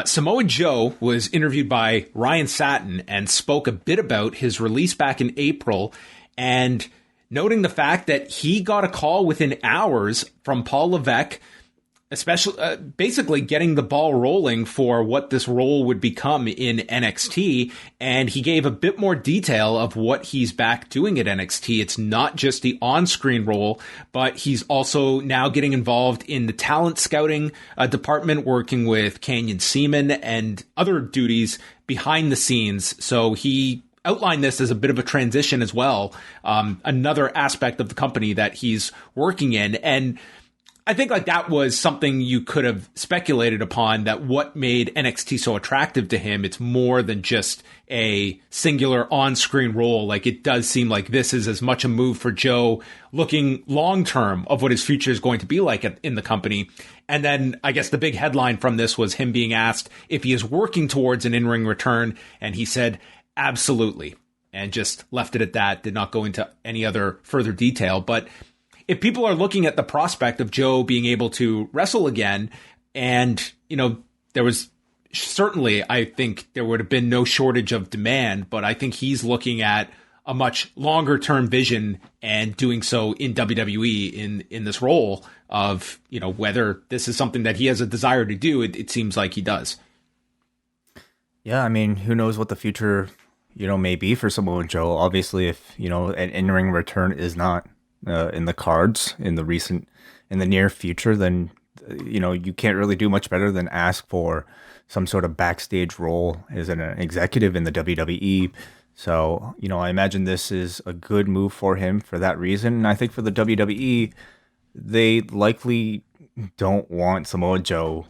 Samoa Joe was interviewed by Ryan Satin and spoke a bit about his release back in April, and noting the fact that he got a call within hours from Paul Levesque, especially basically getting the ball rolling for what this role would become in NXT. And he gave a bit more detail of what he's back doing at NXT. It's not just the on-screen role, but he's also now getting involved in the talent scouting department, working with Canyon Seaman and other duties behind the scenes. So he outlined this as a bit of a transition as well. Another aspect of the company that he's working in. And I think like that was something you could have speculated upon, that what made NXT so attractive to him. It's more than just a singular on-screen role. Like, it does seem like this is as much a move for Joe looking long-term of what his future is going to be like in the company. And then I guess the big headline from this was him being asked if he is working towards an in-ring return. And he said, absolutely. And just left it at that, did not go into any other further detail. But if people are looking at the prospect of Joe being able to wrestle again, and, you know, there was certainly, I think there would have been no shortage of demand, but I think he's looking at a much longer term vision and doing so in WWE in this role of, you know, whether this is something that he has a desire to do. It seems like he does. Yeah, I mean, who knows what the future, you know, may be for Samoa Joe. Obviously, if, you know, an in-ring return is not in the cards in the near future, then, you know, you can't really do much better than ask for some sort of backstage role as an executive in the WWE. So, you know, I imagine this is a good move for him for that reason. And I think for the WWE, they likely don't want Samoa Joe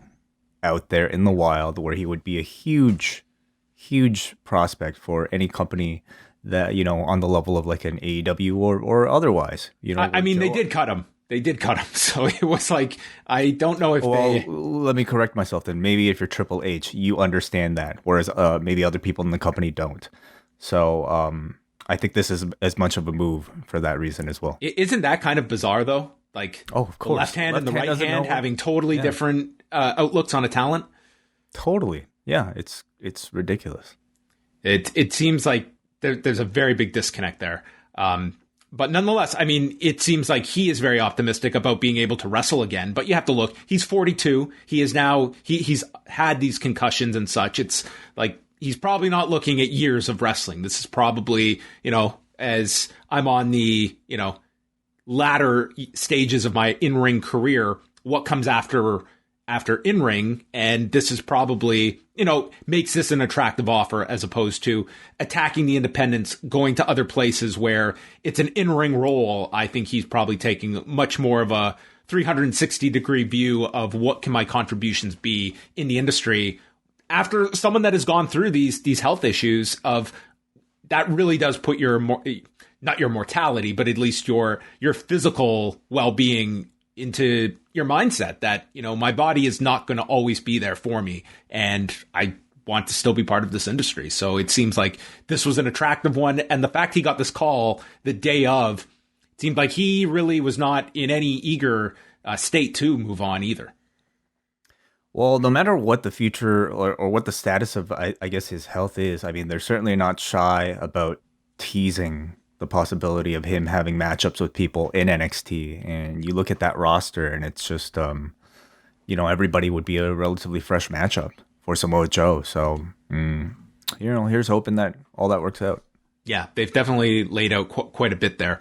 out there in the wild, where he would be a huge prospect for any company that, you know, on the level of like an AEW or otherwise, you know. I mean, Joe, they did cut him. So it was like, I don't know if let me correct myself then. Maybe if you're Triple H, you understand that, whereas maybe other people in the company don't. So I think this is as much of a move for that reason as well. Isn't that kind of bizarre though? Like, oh, of course, the left hand and the right hand having totally different outlooks on a talent. Totally. Yeah. It's ridiculous. It seems like there's a very big disconnect there. But nonetheless, I mean, it seems like he is very optimistic about being able to wrestle again. But you have to look, he's 42. He is now, he's had these concussions and such. It's like, he's probably not looking at years of wrestling. This is probably, you know, as I'm on the, you know, latter stages of my in-ring career, what comes after in-ring, and this is probably, you know, makes this an attractive offer as opposed to attacking the independents, going to other places where it's an in-ring role. I think he's probably taking much more of a 360-degree view of what can my contributions be in the industry after someone that has gone through these health issues. Of that really does put not your mortality, but at least your physical well-being into your mindset that, you know, my body is not going to always be there for me, and I want to still be part of this industry. So it seems like this was an attractive one. And the fact he got this call the day of, it seemed like he really was not in any eager state to move on either. Well, no matter what the future or what the status of, I guess, his health is, I mean, they're certainly not shy about teasing the possibility of him having matchups with people in NXT. And you look at that roster and it's just, you know, everybody would be a relatively fresh matchup for Samoa Joe. So, you know, here's hoping that all that works out. Yeah, they've definitely laid out quite a bit there.